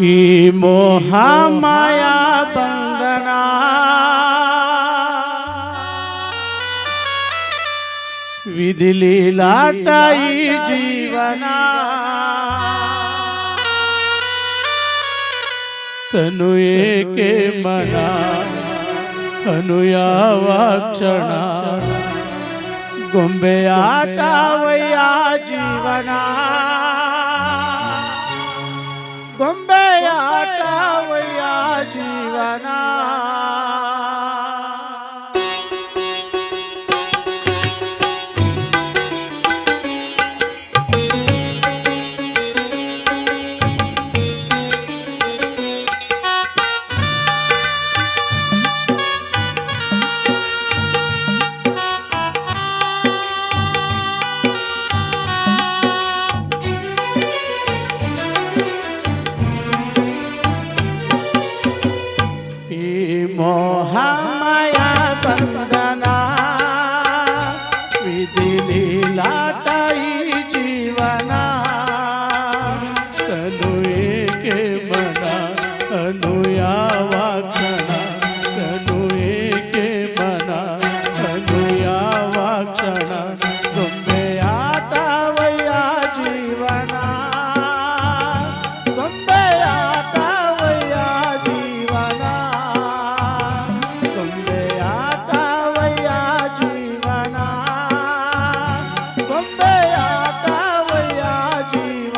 ಈ ಮೋಹ ಮಾಯಾ ಬಂಧನ ವಿಧಿಲೀಲಾಟ ಈ ಜೀವನ ತನು ಏಕೆ ಮನ ಅನು ಯಾವ ಕ್ಷಣ ಗೊಂಬೆಯಾಟವಯ್ಯ ಜೀವನ ಗೊಂಬೆಯಾಟವಯ್ಯ ಜೀವನ ಮೋಹ ಮಾಯಾ ಬಂಧನ ವಿಧಿಲೀಲಾಟ ಈ ಜೀವನ ತನು ಏಕೆ ಮನ ಅನು ಯಾವ ಕ್ಷಣ ತನು ಏಕೆ ಮನ ಅನು ಯಾವ ಕ್ಷಣ ಗೊಂಬೆಯಾಟವಯ್ಯ ಜೀವನ ಗೊಂಬೆಯಾಟವಯ್ಯ ಜೀವನ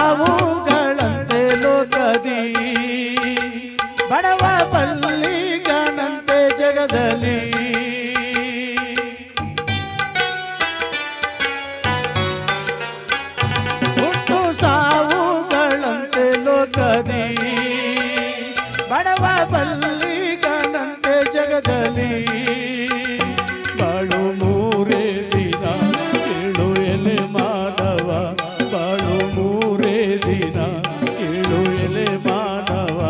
ಸಾವುಗಳಂತೆ ಲೋಕದಿ ಬಡವ ಬಲ್ಲಿಗನಂತೆ ಜಗದಲ್ಲಿ ಹುಟ್ಟು ಸಾವುಗಳಂತೆ ಲೋಕದಿ ಬಡವ ಬಲ್ಲಿಗನಂತೆ ಜಗದಲ್ಲಿ ಬಾಳು ಮೂರೇ ದಿನ ಕೇಳು ಎಲೆ ಮಾನವ ಬಾಳು ಮೂರೇ ದಿನ ಕೇಳು ಎಲೆ ಮಾನವ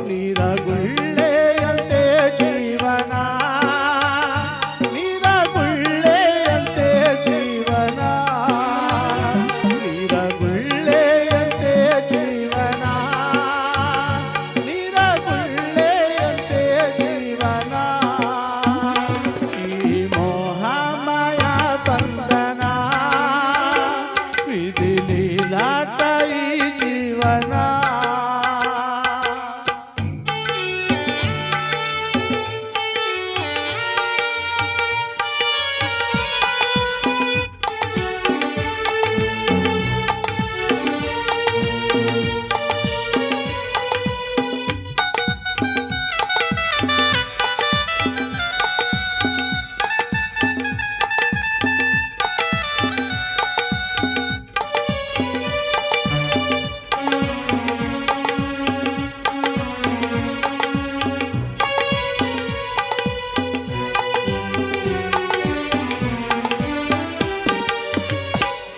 ನೀರಗುಳ್ಳೆಯಂತೆ ಜೀವನ ನೀರಗುಳ್ಳೆಯಂತೆ ಜೀವನ ನೀರಗುಳ್ಳೆಯಂತೆ ಜೀವನ ನೀರಗುಳ್ಳೆಯಂತೆ ಜೀವನ ಈ ಮೋಹ ಮಾಯಾ ಬಂಧನ ವಿಧಿಲೀಲಾಟ ಈ ಜೀವನ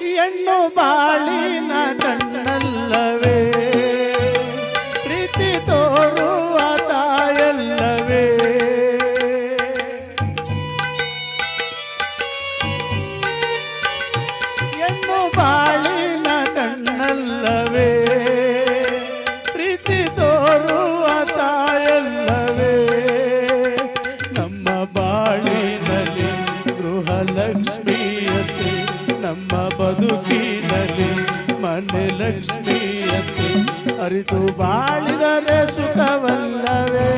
ಹೆಣ್ಣು ಬಾಳಿನ ಕಣ್ಣಲ್ಲವೇ ಪ್ರೀತಿ ತೋರುವ ತಾಯಲ್ಲವೇ ಹೆಣ್ಣು ಬಾಳಿನ ಕಣ್ಣಲ್ಲವೇ ಪ್ರೀತಿ ತೋರುವ ತಾಯಲ್ಲವೇ ನಮ್ಮ ಬಾಳಿನಲ್ಲಿ ಗೃಹಲಕ್ಷ್ಮಿಯತೆ ನಮ್ಮ ಬದುಕಿನಲ್ಲಿ ಮನೆ ಲಕ್ಷ್ಮಿಯತೆ ಅರಿತು ಬಾಳಿದರೆ ಸುಖವಲ್ಲವೇ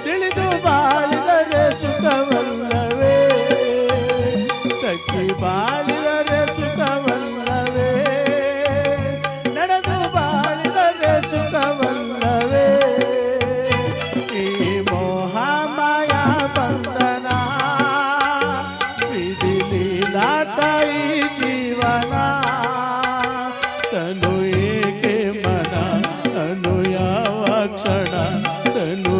ತಿಳಿದು ಬಾಳಿದರೆ ಸುಖವಲ್ಲವೇ ತಗ್ಗಿ ಬಾಳಿದರೆ ಸುಖವಲ್ಲವೇ ನಡೆದು ಬಾಳಿದರೆ ಸುಖವಲ್ಲವೇ ಈ ಮೋಹ ಮಾಯಾ ಬಂಧನ ಕ್ಷಣ ತನು